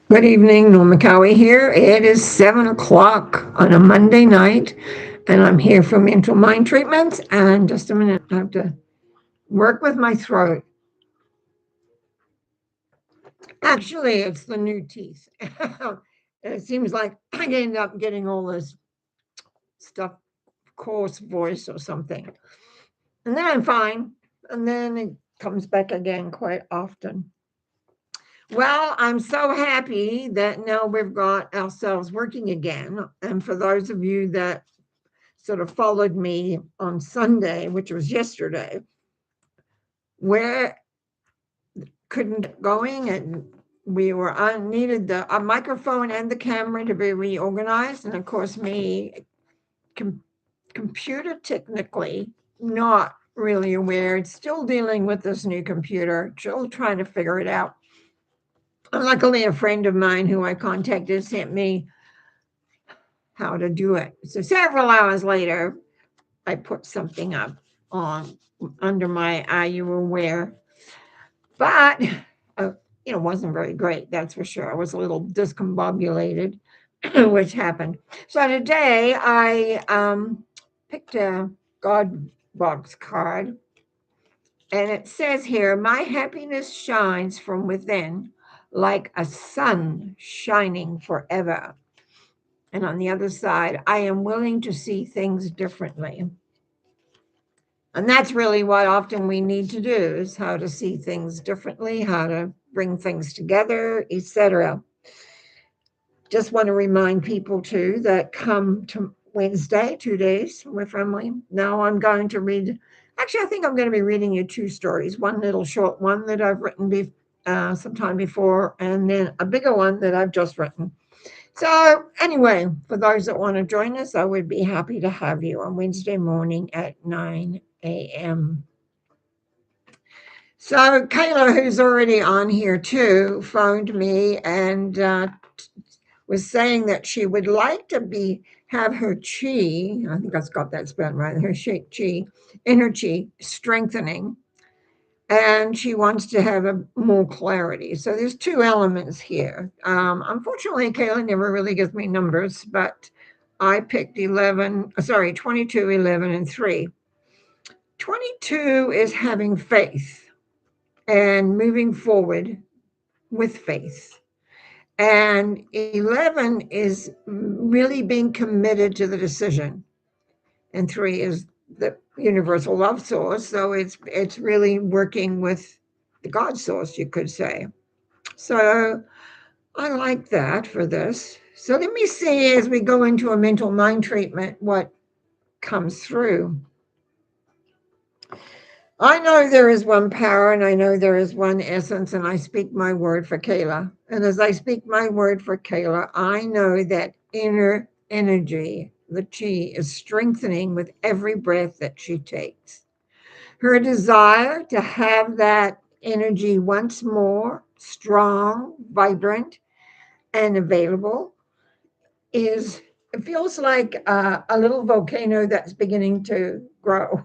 Good evening, Norma Cowie here. It is 7 o'clock on a Monday night, and I'm here for mental mind treatments. And just a minute, I have to work with my throat. Actually, it's the new teeth. It seems like I end up getting all this stuff, coarse voice or something. And then I'm fine, and then it comes back again quite often. Well, I'm so happy that now we've got ourselves working again. And for those of you that sort of followed me on Sunday, which was yesterday, where couldn't get going and we were needed the a microphone and the camera to be reorganized. And of course, me com- computer technically not really aware. It's still dealing with this new computer, still trying to figure it out. Luckily, a friend of mine who I contacted sent me how to do it. So several hours later, I put something up on under my Are You Aware? But uh, it wasn't very great, that's for sure. I was a little discombobulated, which happened. So today I picked a God box card, and it says here, "My happiness shines from within like a sun shining forever." And on the other side, "I am willing to see things differently." And that's really what often we need to do, is how to see things differently, how to bring things together, etc. Just want to remind people too that come to Wednesday, 2 days with family. Now I'm going to read, actually, I think I'm going to be reading you two stories, one little short one that I've written sometime before, and then a bigger one that I've just written. So, anyway, for those that want to join us, I would be happy to have you on Wednesday morning at 9 a.m. So, Kayla, who's already on here too, phoned me and was saying that she would like to have her chi, I think I've got that spelled right, her chi, energy strengthening, and she wants to have more clarity. So there's two elements here. Unfortunately, Kayla never really gives me numbers, but I picked 22, 11, and 3. 22 is having faith and moving forward with faith. And 11 is really being committed to the decision. And 3 is the universal love source. So it's really working with the God source, you could say. So I like that for this. So let me see as we go into a mental mind treatment what comes through. I know there is one power and I know there is one essence, and I speak my word for Kayla. And as I speak my word for Kayla, I know that inner energy, the chi, is strengthening with every breath that she takes. Her desire to have that energy once more strong, vibrant, and available is, it feels like a little volcano that's beginning to grow.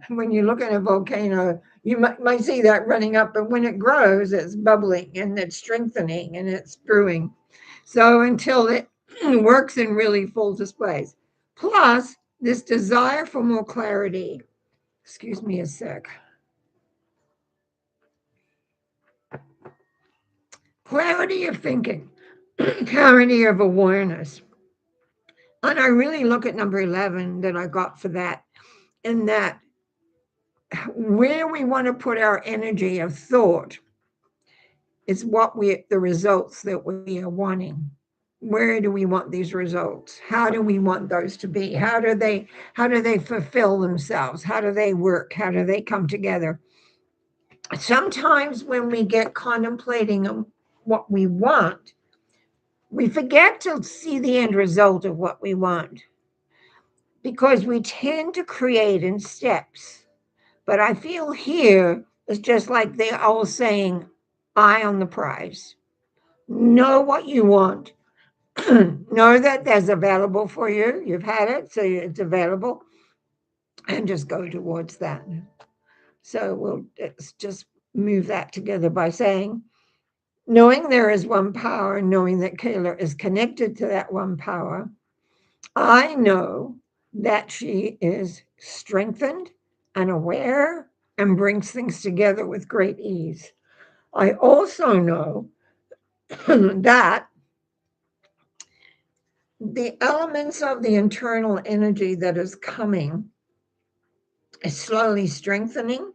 When you look at a volcano, you might see that running up, but when it grows, it's bubbling and it's strengthening and it's brewing. So until it works in really full displays. Plus, this desire for more clarity. Excuse me a sec. Clarity of thinking, clarity of awareness. And I really look at number 11 that I got for that, in that where we want to put our energy of thought is the results that we are wanting. Where do we want these results? How do we want those to be? How do they fulfill themselves? How do they work? How do they come together? Sometimes when we get contemplating what we want, we forget to see the end result of what we want, because we tend to create in steps. But I feel here is just like they're all saying, eye on the prize. Know what you want. Know that that's available for you. You've had it, so it's available, and just go towards that. So let's just move that together by saying, Knowing there is one power, knowing that Kayla is connected to that one power, I know that she is strengthened and aware and brings things together with great ease. I also know that the elements of the internal energy that is coming is slowly strengthening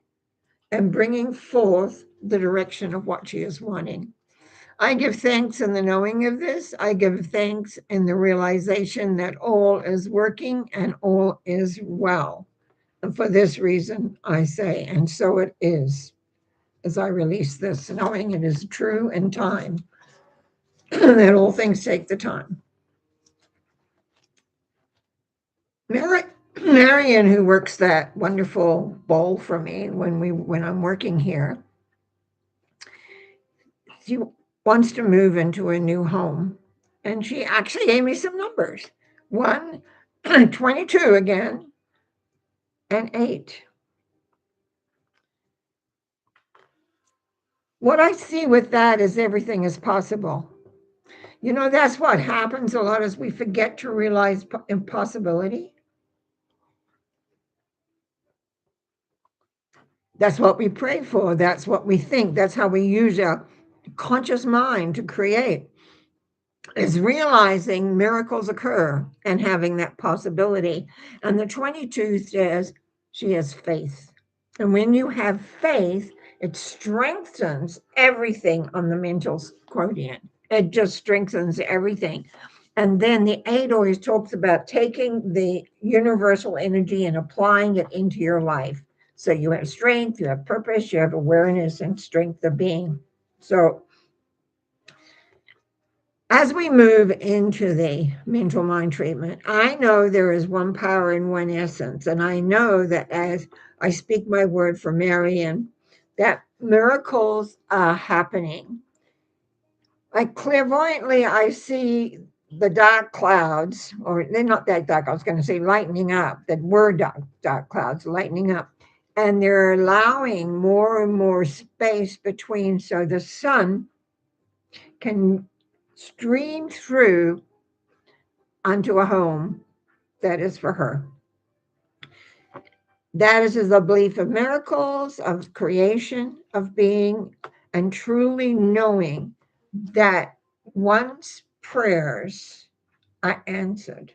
and bringing forth the direction of what she is wanting. I give thanks in the knowing of this. I give thanks in the realization that all is working and all is well. And for this reason, I say, and so it is, as I release this, knowing it is true in time, that all things take the time. Mary, Marion, who works that wonderful bowl for me when I'm working here, she wants to move into a new home, and she actually gave me some numbers. One, 22 again, and 8. What I see with that is everything is possible. You know, that's what happens a lot is we forget to realize impossibility. That's what we pray for. That's what we think. That's how we use our conscious mind to create, is realizing miracles occur and having that possibility. And the 22 says she has faith. And when you have faith, it strengthens everything on the mental quotient. It just strengthens everything. And then the 8 always talks about taking the universal energy and applying it into your life. So you have strength, you have purpose, you have awareness and strength of being. So as we move into the mental mind treatment, I know there is one power and one essence. And I know that as I speak my word for Marion, that miracles are happening. Like clairvoyantly, I see the dark clouds, or they're not that dark, I was going to say lightening up, that were dark clouds lightening up. And they're allowing more and more space between so the sun can stream through onto a home that is for her. That is the belief of miracles, of creation, of being, and truly knowing that one's prayers are answered.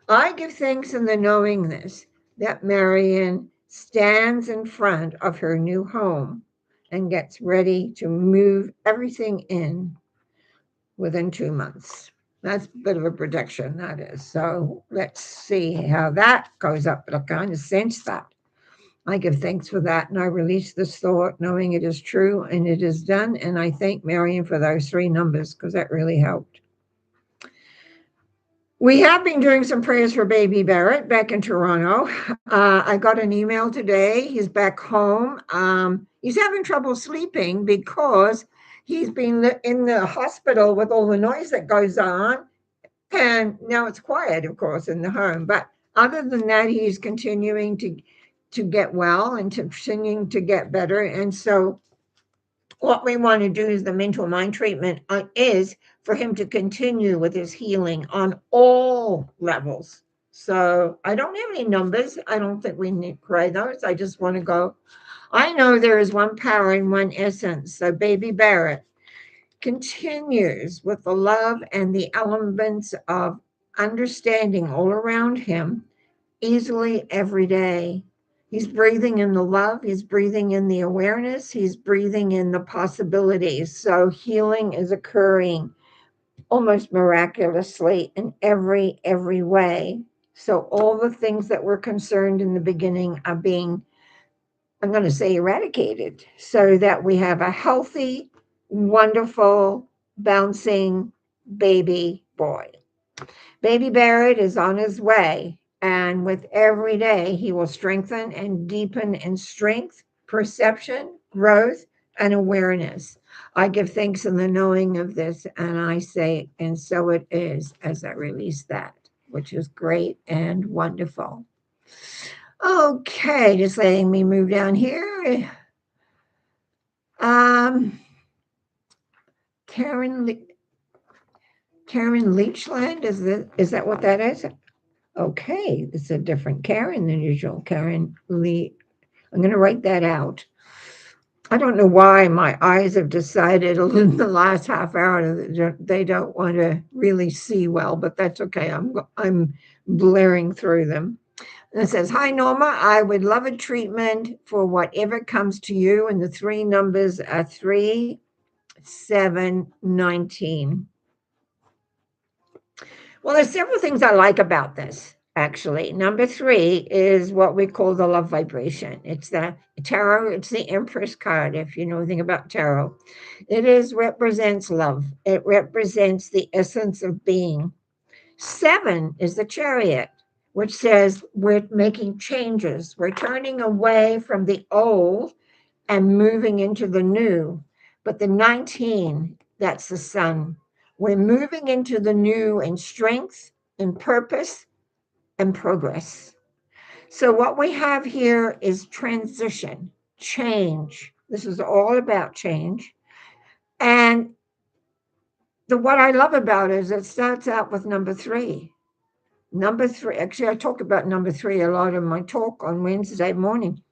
I give thanks in the knowing this, that Marion stands in front of her new home and gets ready to move everything in within 2 months. That's a bit of a prediction, that is. So let's see how that goes up. But I kind of sense that. I give thanks for that, and I release this thought, knowing it is true and it is done. And I thank Marion for those 3 numbers because that really helped. We have been doing some prayers for baby Barrett back in Toronto. I got an email today. He's back home. He's having trouble sleeping because he's been in the hospital with all the noise that goes on. And now it's quiet, of course, in the home. But other than that, he's continuing to get well and to continuing to get better. And so what we want to do is the mental mind treatment is for him to continue with his healing on all levels. So I don't have any numbers. I don't think we need to pray those. I just want to go. I know there is one power and one essence. So baby Barrett continues with the love and the elements of understanding all around him easily every day. He's breathing in the love, he's breathing in the awareness, he's breathing in the possibilities. So healing is occurring almost miraculously in every way. So all the things that were concerned in the beginning are being, I'm going to say, eradicated, so that we have a healthy, wonderful, bouncing baby boy. Baby Barrett is on his way, and with every day, he will strengthen and deepen in strength, perception, growth, and awareness. I give thanks in the knowing of this, and I say, and so it is, as I release that, which is great and wonderful. Okay, just letting me move down here. Um, Karen Karen Leachland, is that what that is? Okay, it's a different Karen than usual. Karen Lee. I'm going to write that out. I don't know why my eyes have decided in the last half hour that they don't want to really see well, but that's okay. I'm blaring through them. And it says, "Hi Norma, I would love a treatment for whatever comes to you, and the three numbers are 3719." Well, there's several things I like about this, actually. Number three is what we call the love vibration. It's the tarot, it's the Empress card, if you know anything about tarot. It is represents love. It represents the essence of being. Seven is the chariot, which says we're making changes. We're turning away from the old and moving into the new. But the 19, that's the sun. We're moving into the new in strength, in purpose, and progress. So, what we have here is transition, change. This is all about change. And what I love about it is it starts out with number three. Number three, actually, I talk about number three a lot in my talk on Wednesday morning.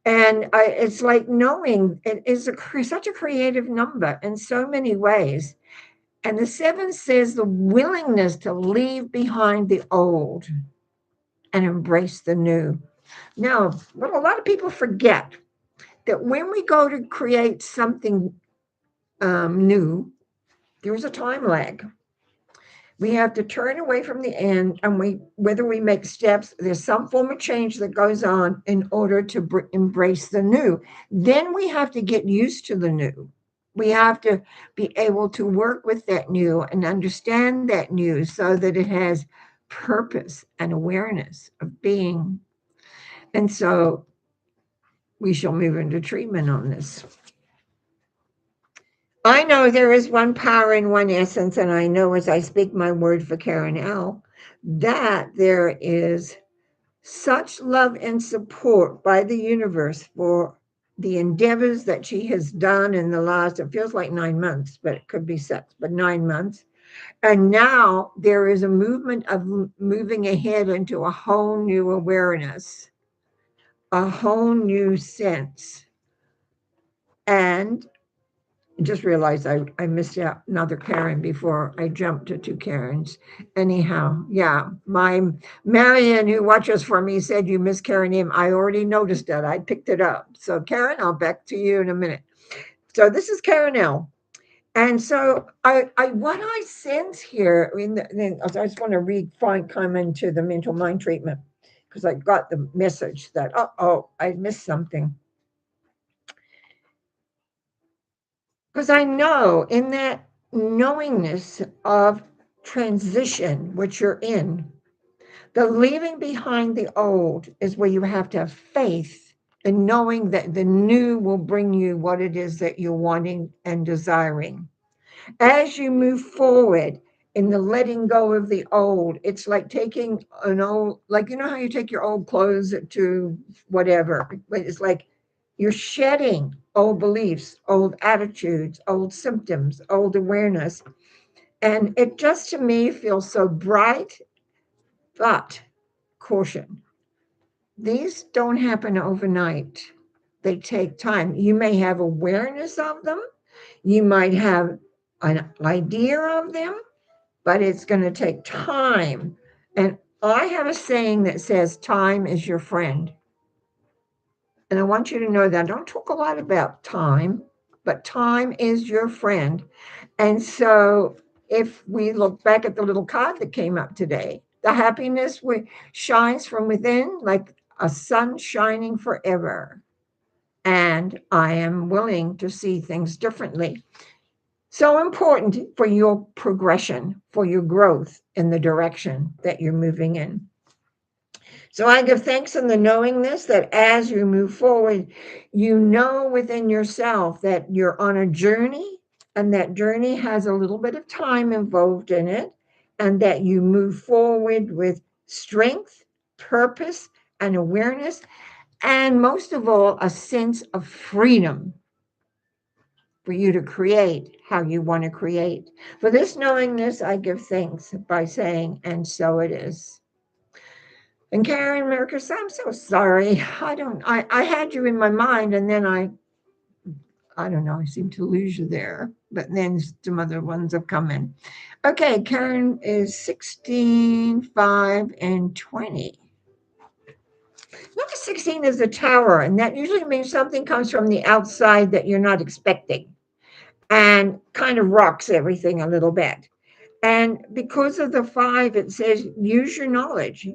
And it's like knowing it is such a creative number in so many ways. And the seven says the willingness to leave behind the old and embrace the new. Now, what a lot of people forget that when we go to create something new, there's a time lag. We have to turn away from the end, and whether we make steps, there's some form of change that goes on in order to embrace the new. Then we have to get used to the new. We have to be able to work with that new and understand that new so that it has purpose and awareness of being. And so we shall move into treatment on this. I know there is one power in one essence, and I know as I speak my word for Karen L, that there is such love and support by the universe for the endeavors that she has done in the last, it feels like 9 months, but it could be 6, but 9 months. And now there is a movement of moving ahead into a whole new awareness, a whole new sense. And just realized I missed out another Karen before I jumped to two Karens. Anyhow, yeah, my Marion, who watches for me, said you missed Karen M. I already noticed that. I picked it up. So Karen, I'll back to you in a minute. So this is Karen L. And so what I sense here, I just want to come into the mental mind treatment because I got the message that, I missed something. Because I know in that knowingness of transition, which you're in, the leaving behind the old is where you have to have faith in knowing that the new will bring you what it is that you're wanting and desiring. As you move forward in the letting go of the old, it's like taking an old, like, you know how you take your old clothes to whatever, but it's like you're shedding old beliefs, old attitudes, old symptoms, old awareness. And it just to me feels so bright, but caution. These don't happen overnight. They take time. You may have awareness of them. You might have an idea of them, but it's going to take time. And I have a saying that says, time is your friend. And I want you to know that I don't talk a lot about time, but time is your friend. And so if we look back at the little card that came up today, the happiness shines from within like a sun shining forever. And I am willing to see things differently. So important for your progression, for your growth in the direction that you're moving in. So I give thanks in the knowingness that as you move forward, you know within yourself that you're on a journey and that journey has a little bit of time involved in it, and that you move forward with strength, purpose, and awareness, and most of all, a sense of freedom. for you to create how you want to create. For this knowingness, I give thanks by saying, and so it is. And Karen Marcus, I'm so sorry. I had you in my mind, and then I don't know, I seem to lose you there. But then some other ones have come in. Okay, Karen is 16, 5, and 20. Number 16 is the tower, and that usually means something comes from the outside that you're not expecting and kind of rocks everything a little bit. And because of the 5, it says use your knowledge.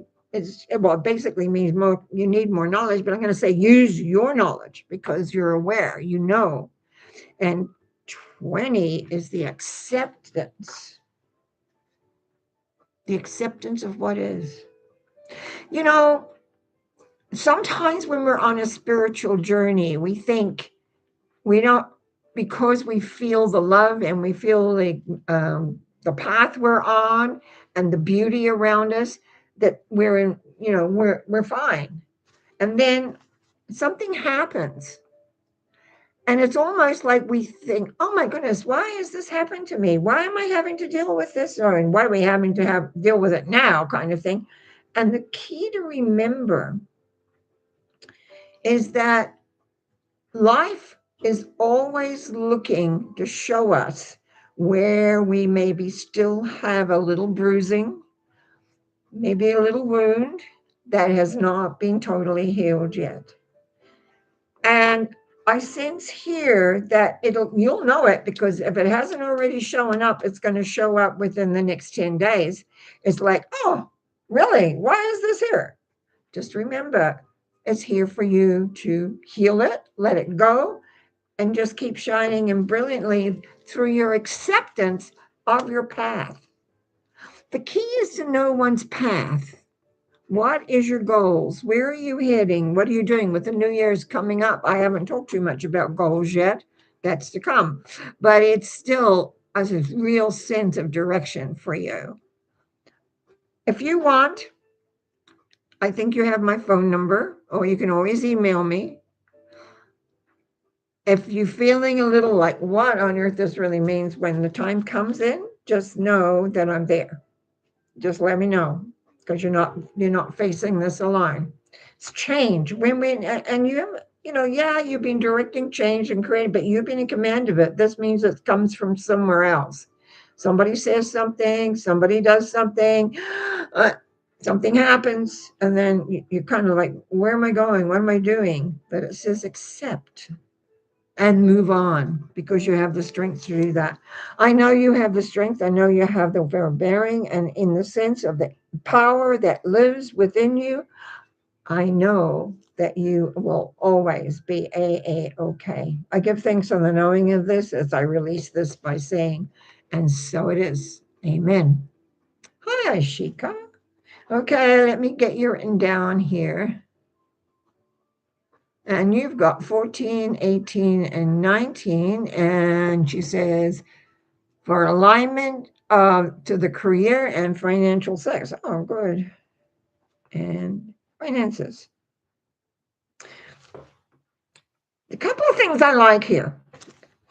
Well, it basically means more, you need more knowledge, but I'm going to say use your knowledge because you're aware, you know. And 20 is the acceptance of what is. You know, sometimes when we're on a spiritual journey, we think we don't, because we feel the love and we feel the path we're on and the beauty around us, that we're in, we're fine. And then something happens. And it's almost like we think, oh my goodness, why is this happening to me? Why am I having to deal with this? Or why are we having to deal with it now, kind of thing. And the key to remember is that life is always looking to show us where we maybe still have a little bruising, maybe a little wound that has not been totally healed yet. And I sense here that you'll know it, because if it hasn't already shown up, it's going to show up within the next 10 days. It's like, oh, really? Why is this here? Just remember, it's here for you to heal it, let it go, and just keep shining and brilliantly through your acceptance of your path. The key is to know one's path. What is your goals? Where are you heading? What are you doing with the New Year's coming up? I haven't talked too much about goals yet. That's to come. But it's still a real sense of direction for you. If you want, I think you have my phone number, or you can always email me. If you're feeling a little like, what on earth this really means, when the time comes in, just know that I'm there. Just let me know, because you're not facing this alone. It's change. And yeah, you've been directing change and creating, but you've been in command of it. This means it comes from somewhere else. Somebody says something, somebody does something, something happens, and then you're kind of like, where am I going? What am I doing? But it says accept and move on, because you have the strength to do that. I know you have the strength. I know you have the bearing, and in the sense of the power that lives within you, I know that you will always be okay. I give thanks on the knowing of this as I release this by saying, and so it is. Amen. Hi, Ashika. Okay, let me get you written down here. And you've got 14, 18, and 19. And she says, for alignment to the career and financial success. Oh, good. And finances. A couple of things I like here.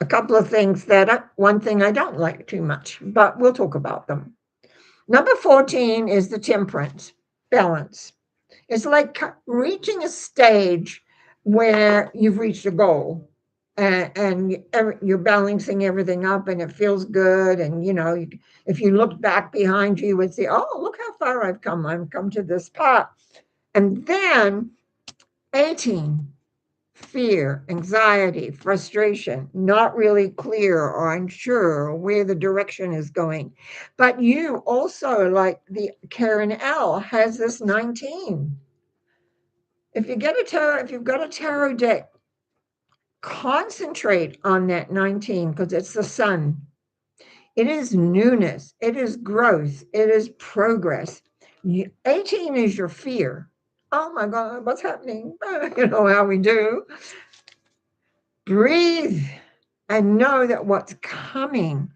A couple of things one thing I don't like too much, but we'll talk about them. Number 14 is the temperance, balance. It's like reaching a stage where you've reached a goal, and you're balancing everything up, and it feels good. And, if you look back behind you, you would say, oh, look how far I've come. I've come to this part. And then 18, fear, anxiety, frustration, not really clear or unsure where the direction is going. But you also, like the Karen L, has this 19. If you've got a tarot deck, concentrate on that 19, because it's the sun. It is newness. It is growth. It is progress. 18 is your fear. Oh my God, what's happening? You know how we do. Breathe and know that what's coming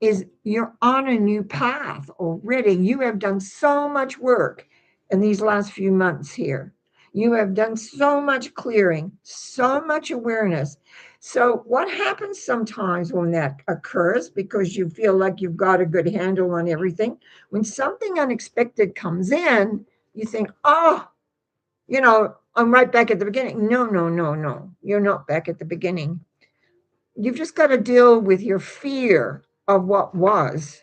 is you're on a new path already. You have done so much work in these last few months here. You have done so much clearing, so much awareness. So, what happens sometimes when that occurs because you feel like you've got a good handle on everything? When something unexpected comes in, you think, oh, I'm right back at the beginning. No, no, no, no. You're not back at the beginning. You've just got to deal with your fear of what was,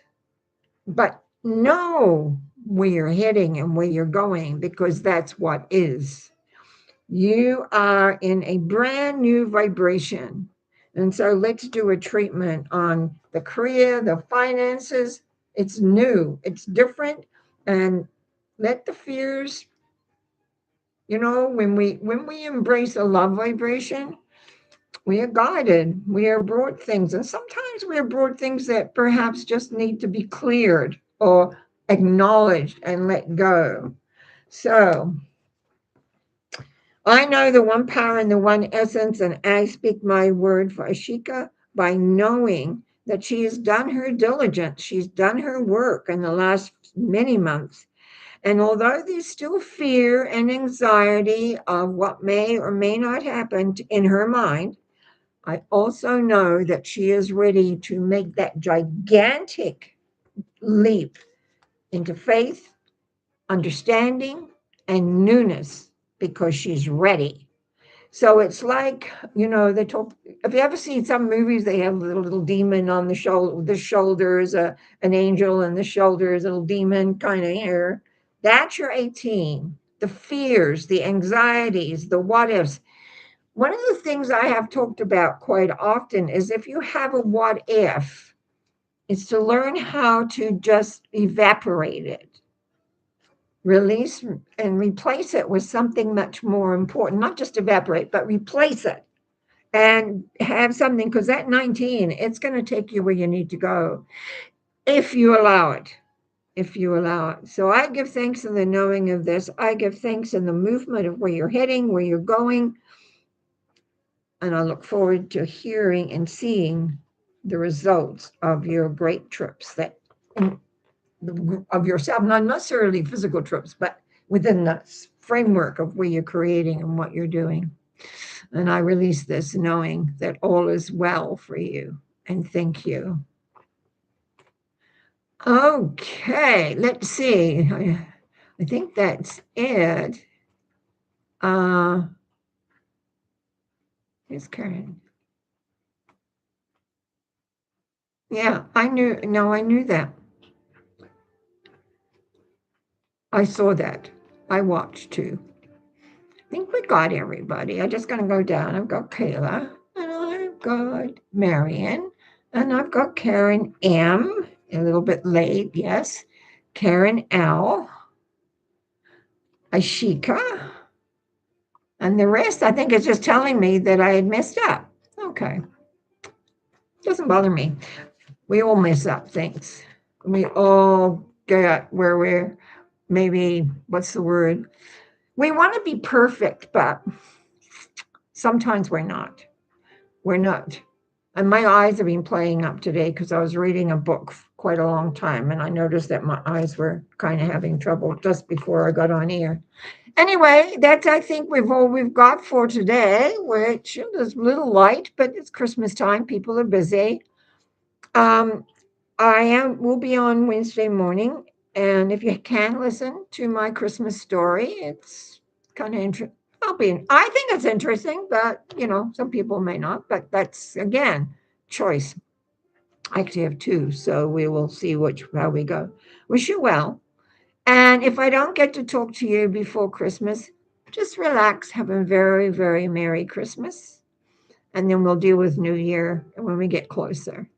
but know where you're heading and where you're going because that's what is. You are in a brand new vibration. And so let's do a treatment on the career, the finances. It's new, it's different. And let the fears, when we embrace a love vibration, we are guided. We are brought things. And sometimes we are brought things that perhaps just need to be cleared or acknowledged and let go. So I know the one power and the one essence, and I speak my word for Ashika by knowing that she has done her diligence. She's done her work in the last many months. And although there's still fear and anxiety of what may or may not happen in her mind, I also know that she is ready to make that gigantic leap into faith, understanding, and newness because she's ready. So it's like, they talk. Have you ever seen some movies? They have a little demon on the shoulders, an angel, and the shoulders, a little demon kind of here. That's your 18. The fears, the anxieties, the what ifs. One of the things I have talked about quite often is if you have a what if, it's to learn how to just evaporate it, release, and replace it with something much more important. Not just evaporate, but replace it and have something, because at 19, it's going to take you where you need to go if you allow it. If you allow it. So I give thanks in the knowing of this. I give thanks in the movement of where you're heading, where you're going. And I look forward to hearing and seeing the results of your great trips of yourself, not necessarily physical trips, but within the framework of where you're creating and what you're doing. And I release this knowing that all is well for you. And thank you. Okay, let's see. I think that's it. Here's Karen. Yeah, I knew. No, I knew that. I saw that. I watched too. I think we got everybody. I'm just going to go down. I've got Kayla, and I've got Marion, and I've got Karen M. A little bit late, yes. Karen L. Ashika. And the rest, I think, is just telling me that I had messed up. Okay. Doesn't bother me. We all mess up things. We all get where we're maybe, what's the word? We want to be perfect, but sometimes we're not. We're not. And my eyes have been playing up today because I was reading a book quite a long time and I noticed that my eyes were kind of having trouble just before I got on air. Anyway, that's I think all we've got for today, which is a little light, but it's Christmas time. People are busy. Um, will be on Wednesday morning, and if you can listen to my Christmas story, it's kind of interesting. I think it's interesting, but some people may not. But that's again choice. I actually have two, so we will see how we go. Wish you well. And if I don't get to talk to you before Christmas, just relax. Have a very, very Merry Christmas. And then we'll deal with New Year when we get closer.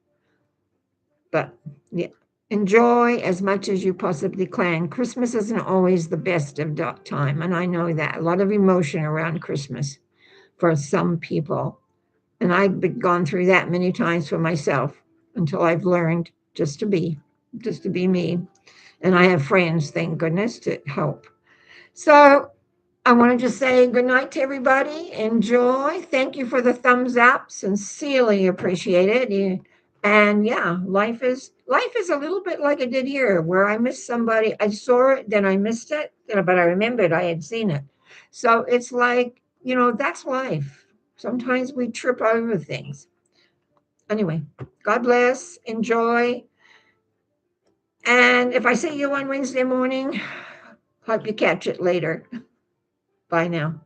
But yeah, enjoy as much as you possibly can. Christmas isn't always the best of time. And I know that. A lot of emotion around Christmas for some people. And I've gone through that many times for myself until I've learned just to be me. And I have friends, thank goodness, to help. So I want to just say good night to everybody. Enjoy. Thank you for the thumbs up. Sincerely appreciate it. And yeah, life is a little bit like I did here, where I missed somebody. I saw it, then I missed it, but I remembered I had seen it. So it's like, that's life. Sometimes we trip over things. Anyway, God bless, enjoy. And if I see you on Wednesday morning, hope you catch it later. Bye now.